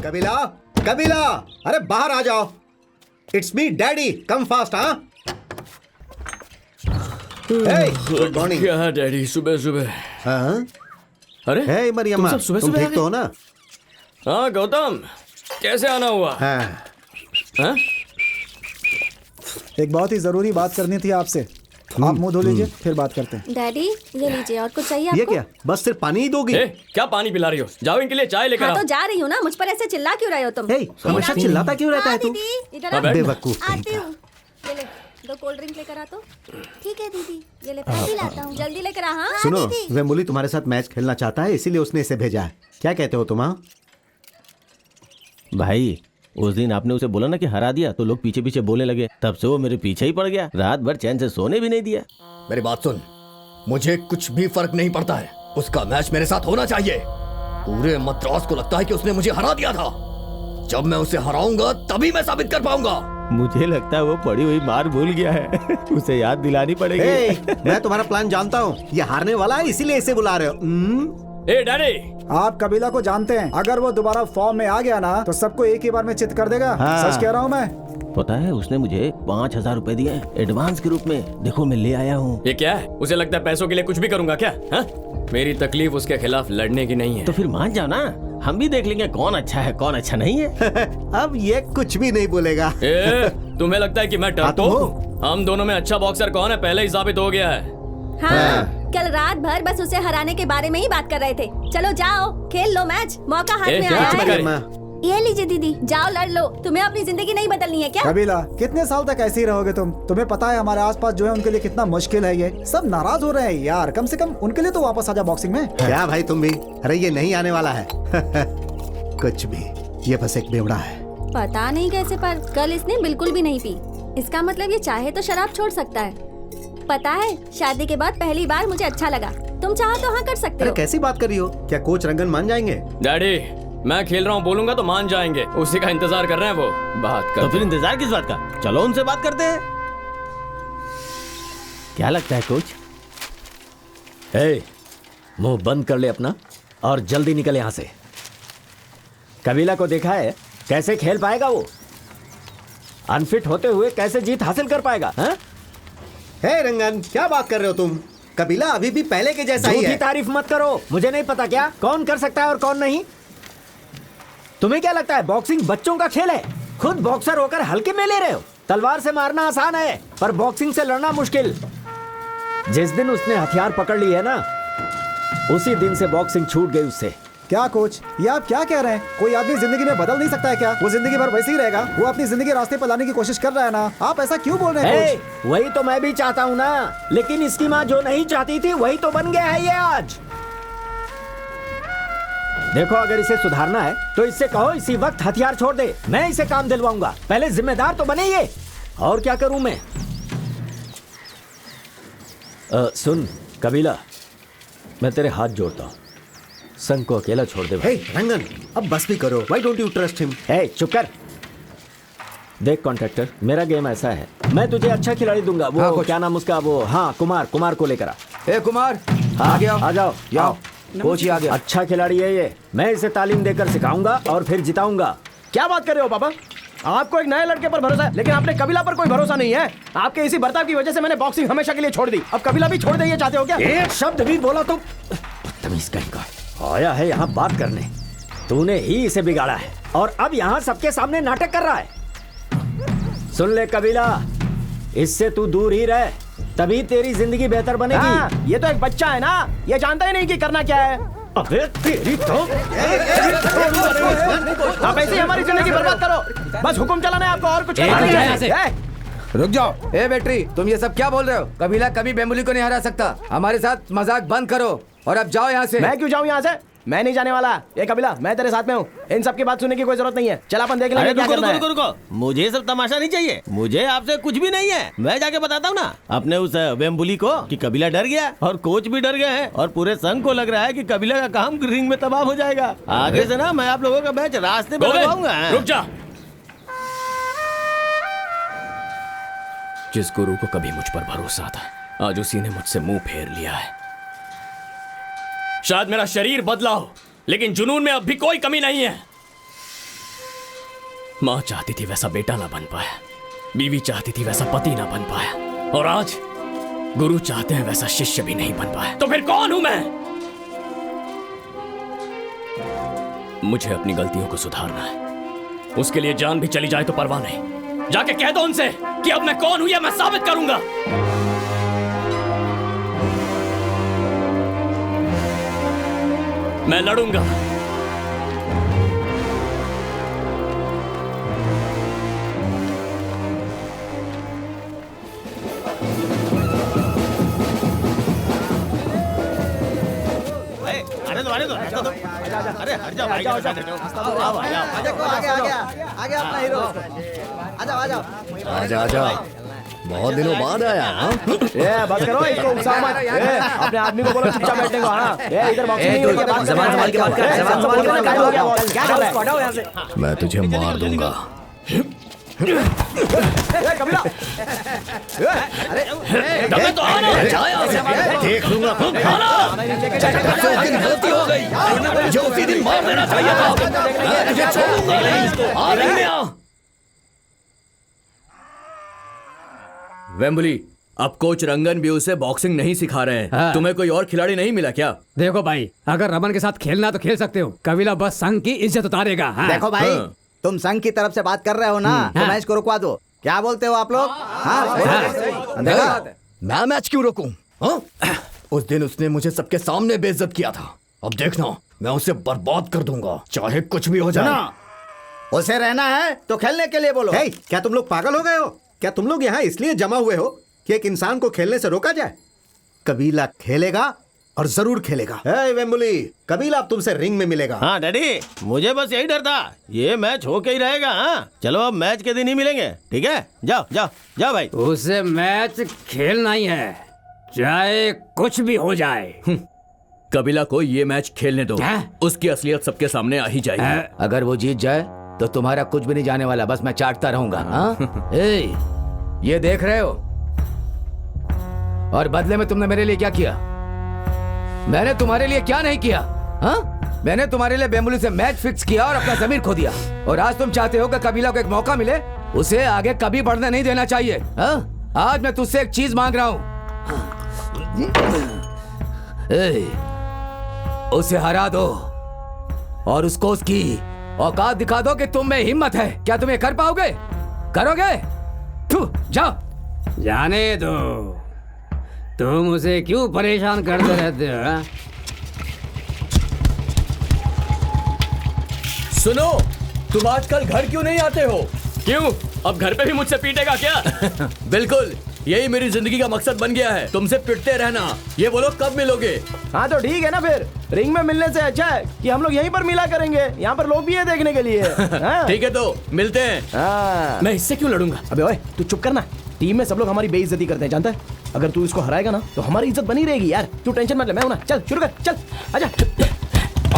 कबीला, कबीला, अरे बाहर आ जाओ। It's me daddy, come fast. हाँ गुड मॉर्निंग। क्या है डैडी, सुबह सुबह? हाँ अरे हे मरियम्मा, तुम सब सुबह तुम सुबह ठीक तो हो ना? हाँ गौतम, कैसे आना हुआ? हाँ हाँ? एक बहुत ही जरूरी बात करनी थी आपसे। आप मुंह धो लीजिए, फिर बात करते हैं। डैडी ये लीजिए, और कुछ चाहिए आपको? ये क्या, बस सिर्फ पानी ही दोगी? ए, क्या पानी पिला रही हो? जाओ इनके लिए चाय लेकर हाँ आओ। तो जा रही हूँ ना, मुझ पर ऐसे चिल्ला क्यों रहे हो तुम? हे, हमेशा चिल्लाता क्यों रहता है तू? दीदी इधर अबे, आ। बेवकूफ कहीं आती का। हूँ। ये ले, 2 कोल्ड ड्रिंक लेकर आ तो। ठीक है दीदी, ये ले पैसे लाता हूँ, जल्दी लेकर आ। हाँ सुनो, दीदी। वेमुली तुम्हारे साथ मैच खेलना चाहता है, इसीलिए उसने इसे भेजा है। क्या कहते हो तुम? हाँ भाई, उस दिन आपने उसे बोला ना कि हरा दिया, तो लोग पीछे पीछे बोलने लगे। तब से वो मेरे पीछे ही पड़ गया, रात भर चैन से सोने भी नहीं दिया। मेरी बात सुन, मुझे कुछ भी फर्क नहीं पड़ता है, उसका मैच मेरे साथ होना चाहिए। पूरे मद्रास को लगता है कि उसने मुझे हरा दिया था। जब मैं उसे हराऊंगा तभी मैं साबित कर पाऊंगा। मुझे लगता है वो पड़ी हुई मार भूल गया है। उसे याद दिलानी पड़ेगी। हे, मैं तुम्हारा प्लान जानता हूँ। ये हारने वाला है, इसीलिए इसे बुला रहे हो। ए डैडी, आप कबीला को जानते हैं, अगर वो दोबारा फॉर्म में आ गया ना तो सबको एक ही बार में चित कर देगा। हाँ। सच कह रहा हूँ मैं। पता है, उसने मुझे 5,000 रुपए दिए एडवांस के रूप में। देखो मैं ले आया हूँ। ये क्या है? उसे लगता है पैसों के लिए कुछ भी करूंगा क्या? हाँ? मेरी तकलीफ उसके खिलाफ लड़ने की नहीं है। तो फिर मान जाओ ना, हम भी देख लेंगे कौन अच्छा है कौन अच्छा नहीं है। अब ये कुछ भी नहीं बोलेगा। ए, तुम्हें लगता है कि मैं हाँ, डरता तुम हूँ? हम दोनों में अच्छा बॉक्सर कौन है पहले ही साबित हो गया है। हाँ, कल रात भर बस उसे हराने के बारे में ही बात कर रहे थे। चलो जाओ, खेल लो मैच, मौका हाथ ए, में क्या आया चुप है। कर? ये लीजिए दीदी, जाओ लड़ लो। तुम्हें अपनी जिंदगी नहीं बदलनी है क्या? कबीला, कितने साल तक ऐसे ही रहोगे तुम? तुम्हें पता है हमारे आसपास जो है उनके लिए कितना मुश्किल है। ये सब नाराज हो रहे हैं यार, कम से कम उनके लिए तो वापस आ जा बॉक्सिंग में। क्या भाई तुम भी? अरे ये नहीं आने वाला है। कुछ भी, ये बस एक बेवड़ा है। पता नहीं कैसे, पर कल इसने बिल्कुल भी नहीं पी। इसका मतलब ये चाहे तो शराब छोड़ सकता है। पता है, शादी के बाद पहली बार मुझे अच्छा लगा। तुम चाहो तो हाँ कर सकते अरे हो। कैसी बात कर रही हो? क्या कोच रंगन मान जाएंगे? डैडी, मैं खेल रहा हूँ, बोलूंगा तो मान जाएंगे। उसी का इंतजार कर रहे हैं वो। बात तो कर। फिर इंतजार किस बात का? चलो उनसे बात करते हैं। क्या लगता है कोच? हे, मुंह बंद कर ले अपना और जल्दी निकल यहाँ से। कबीला को देखा है कैसे खेल पाएगा वो? अनफिट होते हुए कैसे जीत हासिल कर पाएगा? हाँ? हे रंगन, क्या बात कर रहे हो तुम? कबीला अभी भी पहले के जैसा ही झूठी है। तारीफ मत करो। मुझे नहीं पता क्या कौन कर सकता है और कौन नहीं। तुम्हें क्या लगता है बॉक्सिंग बच्चों का खेल है? खुद बॉक्सर होकर हल्के में ले रहे हो। तलवार से मारना आसान है, पर बॉक्सिंग से लड़ना मुश्किल। जिस दिन उसने हथियार पकड़ ली है ना, उसी दिन से बॉक्सिंग छूट गई उससे। क्या कोच, ये आप क्या कह रहे हैं? कोई आदमी जिंदगी में बदल नहीं सकता है क्या? वो जिंदगी भर वैसे ही रहेगा। वो अपनी जिंदगी रास्ते पर लाने की कोशिश कर रहा है ना। आप ऐसा क्यों बोल रहे हैं कोच? वही तो मैं भी चाहता हूँ ना, लेकिन इसकी माँ जो नहीं चाहती थी वही तो बन गया है ये आज। देखो, अगर इसे सुधारना है तो इससे कहो इसी वक्त हथियार छोड़ दे। मैं इसे काम दिलवाऊंगा। पहले जिम्मेदार तो बने ये। और क्या करूं मैं? सुन कबीला, मैं तेरे हाथ जोड़ता हूँ, संग को अकेला छोड़ दे भाई। हे रंगन, अब बस भी करो। Why don't you trust him? हे, चुप कर। देख कॉन्ट्रैक्टर, मेरा गेम ऐसा है, मैं तुझे अच्छा खिलाड़ी दूंगा। वो हाँ, क्या नाम उसका? वो हाँ, कुमार को लेकर आ। ए कुमार, हाँ, आगे आओ। आ जाओ। आओ। कोच ही आ गया। अच्छा खिलाड़ी है ये। मैं इसे तालीम देकर सिखाऊंगा और फिर जिताऊंगा। क्या बात कर रहे हो पापा? आपको एक नए लड़के पर भरोसा है, लेकिन आपने कबीला पर कोई भरोसा नहीं है। आपके इसी बर्ताव की वजह से मैंने बॉक्सिंग हमेशा के लिए छोड़ दी। अब कबीला भी छोड़ दे, ये चाहते हो क्या? एक शब्द भी बोला तो बदतमीज कहीं का। आया है यहाँ बात करने। तूने ही इसे बिगाड़ा है और अब यहाँ सबके सामने नाटक कर रहा है। सुन ले कबीला, इससे तू दूर ही रह, तभी तेरी जिंदगी बेहतर बनेगी। हाँ, ये तो एक बच्चा है ना, ये जानता ही नहीं कि करना क्या है। अबे तेरी तो आप ऐसे ही हमारी जिंदगी बर्बाद करो। बस हुक्म चलाना है आपको, और कुछ करना नहीं है। रुक जाओ। ए बेटरी, तुम ये सब क्या बोल रहे हो? कबीला कभी बेमुली को नहीं हरा सकता। हमारे साथ मजाक बंद करो और अब जाओ यहाँ से। मैं क्यों जाऊँ यहाँ से? मैं नहीं जाने वाला। ये कबीला, मैं तेरे साथ में हूँ। इन सब की बात सुनने की कोई जरूरत नहीं है। चल अपन देख लेंगे अरे क्या रुको करना है। रुको रुको, मुझे सब तमाशा नहीं चाहिए। मुझे आपसे कुछ भी नहीं है। मैं जाके बताता हूँ ना अपने उस वेम्बुली को कि कबीला डर गया और कोच भी डर गए हैं और पूरे संघ को लग रहा है कि कबीला का काम रिंग में तबाह हो जाएगा। आगे से ना मैं आप लोगों का मैच रास्ते पे लगाऊंगा। रुक जा। जिस गुरु को कभी मुझ पर भरोसा था, आज उसी ने मुझसे मुंह फेर लिया है। शायद मेरा शरीर बदला हो, लेकिन जुनून में अब भी कोई कमी नहीं है। माँ चाहती थी वैसा बेटा ना बन पाया, बीवी चाहती थी वैसा पति ना बन पाया, और आज गुरु चाहते हैं वैसा शिष्य भी नहीं बन पाया। तो फिर कौन हूं मैं? मुझे अपनी गलतियों को सुधारना है। उसके लिए जान भी चली जाए तो परवाह नहीं। जाके कह दो उनसे कि अब मैं कौन हूं या मैं साबित करूंगा। मैं लड़ूंगा। अरे तो अरे हट जाओ भाई, आगे अपना हीरो। आजा बहुत दिनों बाद आया। ए बस करो, इसको उकसाओ मत। अपने आदमी को बोलो चुपचाप बैठने को। हाँ इधर बॉक्सिंग नहीं होती, बात संभाल के बात कर। क्या कर रहा है? हटाओ यहाँ से। मैं तुझे मार दूंगा। कबीला, देख लूंगा खुद। गलती हो गई जो उसी दिन मार देना चाहिए था। तुझे छोड़ूंगा नहीं। वेम्बली, अब कोच रंगन भी उसे बॉक्सिंग नहीं सिखा रहे हैं। हाँ। तुम्हें कोई और खिलाड़ी नहीं मिला क्या? देखो भाई, अगर रमन के साथ खेलना तो खेल सकते हो, कबीला बस संघ की इज्जत उतारेगा। हाँ। देखो भाई, हाँ। तुम संघ की तरफ से बात कर रहे हो ना, तो मैच को रुकवा दो। क्या बोलते हो आप लोग? हाँ देखा, मैं मैच क्यों रोकूं? हाँ? उस दिन उसने मुझे सबके सामने बेइज्जत किया था। अब देखना, मैं उसे बर्बाद कर दूंगा, चाहे कुछ भी हो जाए। उसे रहना है तो खेलने के लिए बोलो। हे, क्या तुम लोग पागल हो गए हो? क्या तुम लोग यहाँ इसलिए जमा हुए हो कि एक इंसान को खेलने से रोका जाए? कबीला खेलेगा और जरूर खेलेगा। हे वेम्बुली, कबीला अब तुमसे रिंग में मिलेगा। हाँ डैडी, मुझे बस यही डर था, ये मैच होके ही रहेगा। हाँ चलो, अब मैच के दिन ही मिलेंगे, ठीक है? जाओ जाओ जाओ भाई। उसे मैच खेलना ही है, चाहे कुछ भी हो जाए। कबीला को ये मैच खेलने दो, क्या? उसकी असलियत सबके सामने आ ही जाएगी। अगर वो जीत जाए तो तुम्हारा कुछ भी नहीं जाने वाला, बस मैं चाटता रहूंगा। हाँ? ए, ये देख रहे हो? और बदले में तुमने मेरे लिए क्या किया? मैंने तुम्हारे लिए क्या नहीं किया? हाँ? मैंने तुम्हारे लिए बेमुली से मैच फिक्स किया और अपना जमीर खो दिया। और आज तुम चाहते हो कि कबीला को एक मौका मिले, उसे आगे कभी बढ़ने नहीं देना चाहिए। हाँ? आज मैं तुझसे एक चीज मांग रहा हूं। उसे हरा दो और उसको उसकी औकात दिखा दो कि तुम में हिम्मत है। क्या तुम ये कर पाओगे? करोगे? जाओ। जाने दो, तुम उसे क्यों परेशान करते रहते हो? हाँ? सुनो, तुम आजकल घर क्यों नहीं आते हो? क्यों? अब घर पे भी मुझसे पीटेगा क्या? बिल्कुल, यही मेरी जिंदगी का मकसद बन गया है, तुमसे पिटते रहना। ये बोलो कब मिलोगे? हाँ तो ठीक है ना, फिर रिंग में मिलने से अच्छा है कि हम लोग यहीं पर मिला करेंगे। यहाँ पर लोग भी है देखने के लिए। हाँ? ठीक है तो मिलते हैं। हाँ। मैं इससे क्यों लड़ूंगा? अबे ओए, तू चुप करना। टीम में सब लोग हमारी बेइज्जती करते हैं, जानता है? अगर तू इसको हराएगा ना तो हमारी इज्जत बनी रहेगी यार। तू टेंशन मत ले, मैं हूं ना। चल शुरू कर, चल आजा।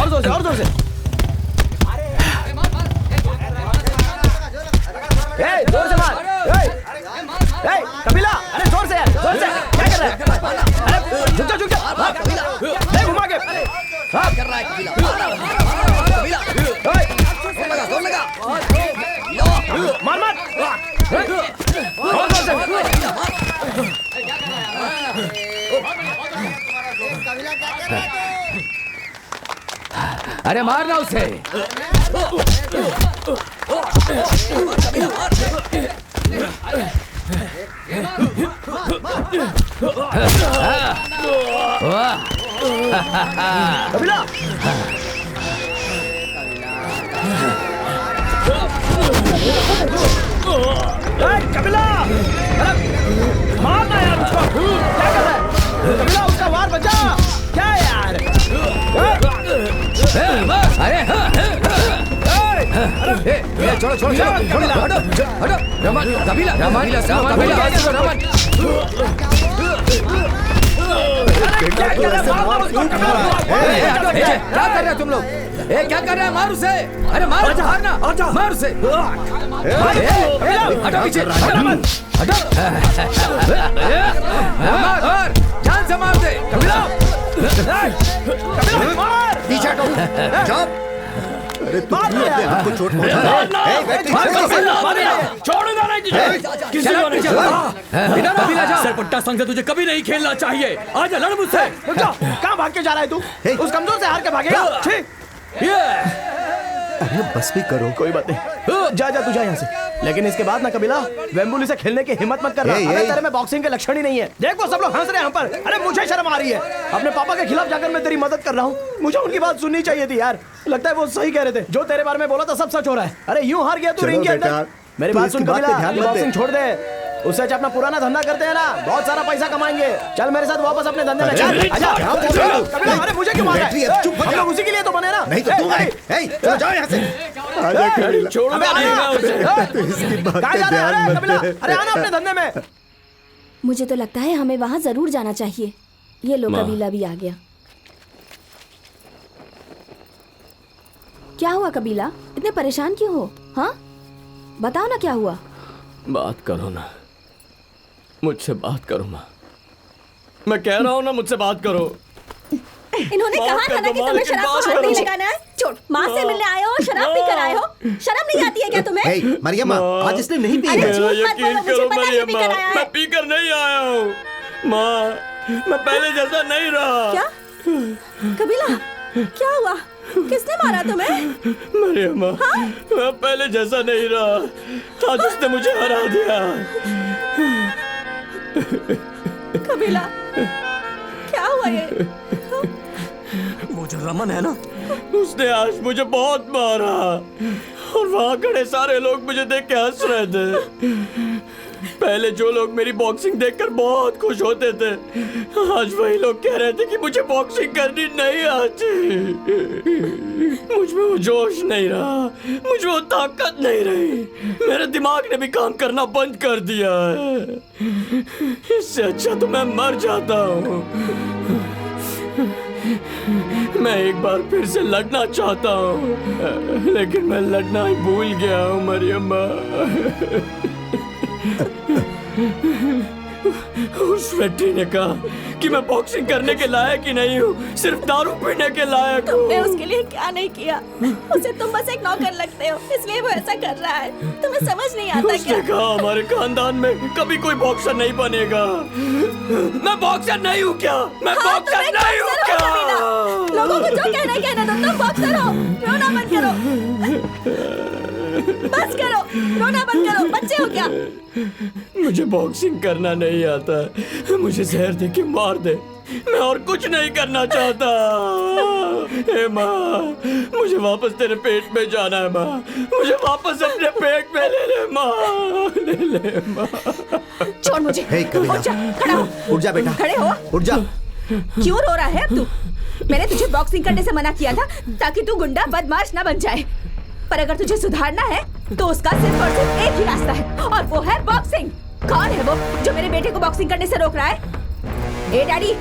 और जोर से, और जोर से। ए, जोर से मार। ए, कबीला, अरे जोर से यार, जोर से। क्या कर रहा है? अरे झुक जा, झुक जा। ले घुमा के। हाँ कर रहा है कबीला। मार मार। और जोर से। अरे मारना उसे। कबीला, कबीला, मारना यार उसको। क्या कर रहा है? कबीला, उसका वार बचा। क्या यार? अरे छोड़ो छोड़ो छोड़ो, हटो हटो। रमन, कबीला, रमन, रमन। क्या कर रहा है तुम लोग? क्या कर रहे हैं? मार उसे। अरे मार, मारना, मार उसे। हटो पीछे, हटो। मार, जान से मार दे। कबीला, मार। पीछे हटो। अरे तू क्यों अपने हाथ को चोट पहुंचा रहा है? ए, बैठ, छोड़ूंगा नहीं तुझे। किसी को नहीं कबीला सरपट्टा संग से तुझे कभी नहीं खेलना चाहिए। आजा लड़ मुझसे। कहाँ भाग के जा रहा है तू? उस कमजोर से हार के भागेगा? अरे बस भी करो। कोई बात नहीं, जा तू जा यहाँ से। लेकिन इसके बाद ना कबीला, वेम्बुली से खेलने की हिम्मत मत करना। अरे तेरे में बॉक्सिंग के लक्षण ही नहीं है। देखो सब लोग हंस रहे हैं हम पर। अरे मुझे शर्म आ रही है। अपने पापा के खिलाफ जाकर मैं तेरी मदद कर रहा हूँ। मुझे उनकी बात सुननी चाहिए थी यार। लगता है वो सही कह रहे थे। जो तेरे बारे में बोला था सब सच हो रहा है। अरे यूं हार गया तू रिंग के अंदर। मेरी बात सुन कबीला, बॉक्सिंग छोड़ दे। उससे अच्छा अपना पुराना धंधा करते हैं ना, बहुत सारा पैसा कमाएंगे। चल मेरे साथ वापस अपने धंधे में चल। आजा कबीला, अरे मुझे क्यों मार रहा है? हम लोग उसी के लिए तो बने ना। नहीं तो तू चलो जाओ यहाँ से। आजा कबीला, छोड़ूंगा नहीं मैं उसे। तू इसकी बात कहाँ पे जा रहा है ध्यान मत कबीला? दे। अरे आना अपने धंधे में। मुझे तो लगता है हमें वहाँ जरूर जाना चाहिए। ये लो माँ। कबीला भी आ गया। क्या हुआ कबीला, इतने परेशान क्यों हो? हाँ बताओ ना क्या हुआ। बात करो ना, मुझसे बात करो माँ। मैं कह रहा हूँ ना, मुझसे बात करो। इन्होंने माफ कहा कर था ना दो, कि माँ, तुम्हें लेकिन शराब बात को हाथ नहीं करो। लगाना है। छोड़, माँ से मिलने आए हो, शराब पी कर आए हो। शर्म नहीं आती है क्या तुम्हें? ए, मरियम आज इसने नहीं पी अरे है। झूठ मत यकीन बोलो, मुझे करो पता है ये पी मरियम्मा, कर आया है। मैं पी कर नहीं आया हूँ माँ। मैं पहले जैसा नहीं रहा। क्या कबीला, क्या हुआ? किसने मारा तुम्हें? मरियम्मा, मैं पहले जैसा नहीं रहा। आज उसने मुझे हरा दिया। कबीला क्या हुआ ये? वो जो रमन है ना, उसने आज मुझे बहुत मारा और वहाँ खड़े सारे लोग मुझे देख के हंस रहे थे। पहले जो लोग मेरी बॉक्सिंग देखकर बहुत खुश होते थे, आज वही लोग कह रहे थे कि मुझे बॉक्सिंग करनी नहीं आती। मुझ में वो जोश नहीं रहा, मुझ में वो ताकत नहीं रही। मेरे दिमाग ने भी काम करना बंद कर दिया है। इससे अच्छा तो मैं मर जाता हूँ। मैं एक बार फिर से लड़ना चाहता हूँ, लेकिन मैं लड़ना ही भूल गया हूँ मरियम्मा। उस वेट्री ने कहा कि मैं बॉक्सिंग करने के लायक ही नहीं हूँ, सिर्फ दारू पीने के लायक हूँ। तुमने उसके लिए क्या नहीं किया? उसे तुम बस एक नौकर लगते हो, इसलिए वो ऐसा कर रहा है। तुम्हें समझ नहीं आता उसने क्या? कहा हमारे खानदान में कभी कोई बॉक्सर नहीं बनेगा। मैं बॉक्सर नहीं हूँ क्या? मैं हाँ, बॉक्सर तुम एक नहीं हूँ बॉक्सर हो क्या? कबीला। लोगों को जो कहना है कहने दो, तुम बॉक्सर हो। रोना मत करो, बस करो, रोना बंद करो। बच्चे हो क्या? मुझे बॉक्सिंग करना नहीं आता। मुझे जहर दे के मार दे, मैं और कुछ नहीं करना चाहता। हे माँ, मुझे वापस तेरे पेट में जाना है माँ। मुझे वापस अपने पेट में ले ले माँ, ले ले माँ। छोड़ मुझे। हे कबीला, उठ जा, खड़ा हो। उठ जा बेटा, खड़े हो। उठ जा। क्यों रो रहा है अब तू? मैंने तुझे बॉक्सिंग करने से मना किया था ताकि तू गुंडा बदमाश ना बन जाए। पर अगर तुझे सुधारना है तो उसका सिर्फ और सिर्फ एक ही रास्ता है, और वो है बॉक्सिंग। कौन है वो जो मेरे बेटे को बॉक्सिंग करने से रोक रहा है? ए डैडी,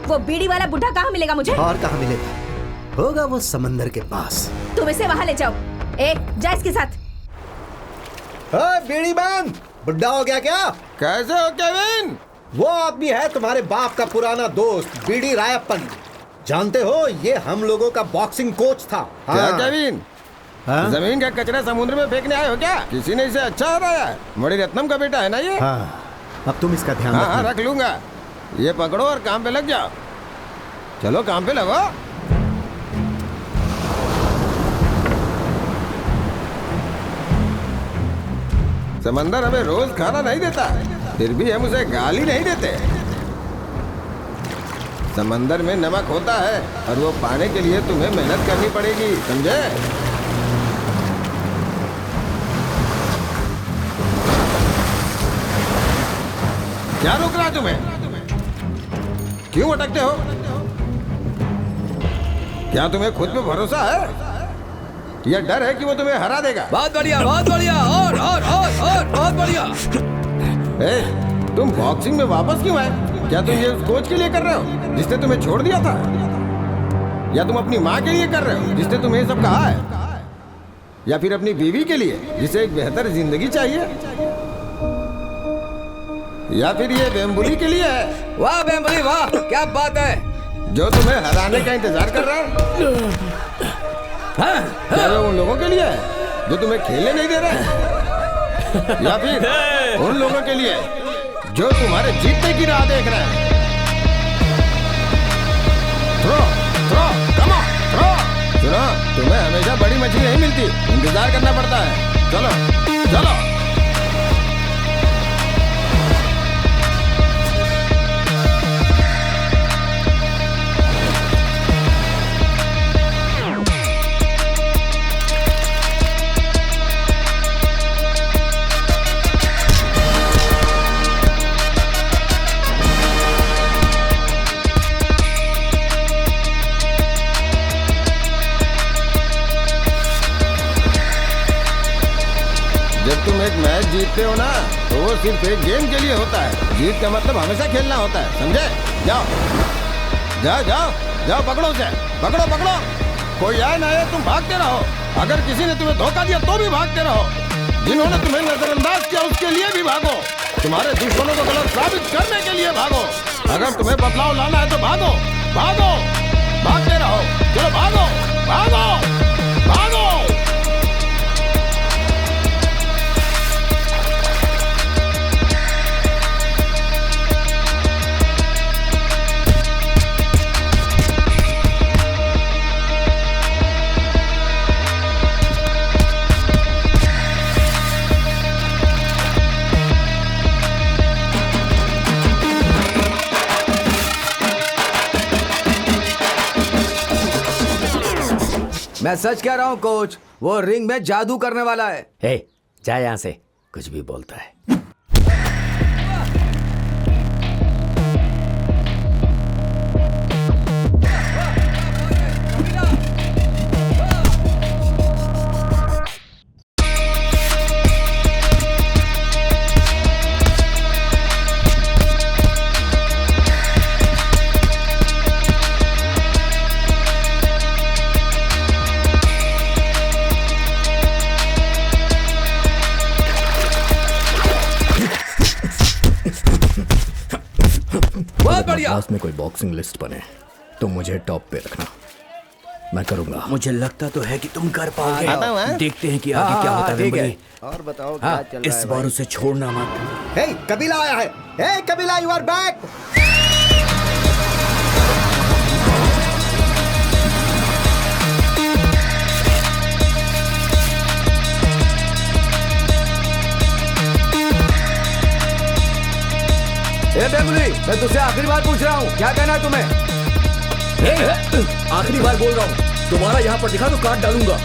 वो बीड़ी वाला बुढ़ा कहाँ मिलेगा मुझे? और कहाँ मिलेगा? होगा वो समंदर के पास। तुम इसे वहाँ ले जाओ। जा इसके साथ। बीड़ी बंद। बुढ़ा हो गया क्या? कैसे हो केविन? वो आदमी है तुम्हारे बाप का पुराना दोस्त बीडी रायप्पन। जानते हो, ये हम लोगों का बॉक्सिंग कोच था। क्या केविन? हाँ? जमीन का कचरा समुद्र में फेंकने आए हो क्या? किसी ने इसे अच्छा हराया है। मणि रत्नम का बेटा है ना ये? हाँ, अब तुम इसका ध्यान हाँ रखना। रख लूंगा। ये पकड़ो और काम पे लग जाओ। चलो काम पे लगो। समंदर हमें रोज खाना नहीं देता, फिर भी हम उसे गाली नहीं देते। समंदर में नमक होता है और वो पाने के लिए तुम्हें मेहनत करनी पड़ेगी, समझे? क्या रोक रहा है तुम्हें? क्यों अटकते हो? क्या तुम्हें खुद पे भरोसा है या डर है कि वो तुम्हें हरा देगा? बहुत बढ़िया, बहुत बढ़िया। और बहुत बढ़िया। तुम बॉक्सिंग में वापस क्यों आए? क्या तुम ये उस कोच के लिए कर रहे हो जिसने तुम्हें छोड़ दिया था, या तुम अपनी माँ के लिए कर रहे हो जिसने तुम्हें ये सब कहा है, या फिर अपनी बीवी के लिए जिसे एक बेहतर जिंदगी चाहिए, या फिर ये वेम्बुली के लिए है? वाह वेम्बुली वाह, क्या बात है। जो तुम्हें हराने का इंतजार कर रहा है। क्या वो उन लोगों के लिए है जो तुम्हें खेलने नहीं दे रहे, या फिर उन लोगों के लिए जो तुम्हारे जीतने की राह देख रहे हैं? Throw, throw, come on, throw. सुनो, तुम्हें हमेशा बड़ी मछली नहीं मिलती, इंतजार करना पड़ता है। चलो चलो। जब तुम एक मैच जीतते हो ना तो वो सिर्फ एक गेम के लिए होता है। जीत का मतलब हमेशा खेलना होता है, समझे? जाओ जाओ जाओ जाओ, पकड़ो उसे, पकड़ो पकड़ो। कोई आए ना आए तुम भागते रहो। अगर किसी ने तुम्हें धोखा दिया तो भी भागते रहो। जिन्होंने तुम्हें नजरअंदाज किया उसके लिए भी भागो। तुम्हारे दुश्मनों को गलत साबित करने के लिए भागो। अगर तुम्हें बदलाव लाना है तो भागो भागो, भागते रहो। चलो भागो भागो भागो। मैं सच कह रहा हूँ कोच, वो रिंग में जादू करने वाला है। हे, जा यहाँ से, कुछ भी बोलता है। पास में कोई बॉक्सिंग लिस्ट बने तो मुझे टॉप पे रखना, मैं करूंगा। मुझे लगता तो है कि तुम कर पाओगे। आता हूं, हाँ? देखते हैं कि आगे क्या होता है वेम्बली। और बताओ क्या चल रहा है? इस बार उसे छोड़ना मत। हे कबीला आया है। हे कबीला, यू आर बैक। ए बेबुली, मैं तुझसे आखिरी बार पूछ रहा हूँ, क्या कहना है तुम्हें? आखिरी बार बोल रहा हूँ, दोबारा यहाँ पर दिखा तो काट डालूंगा।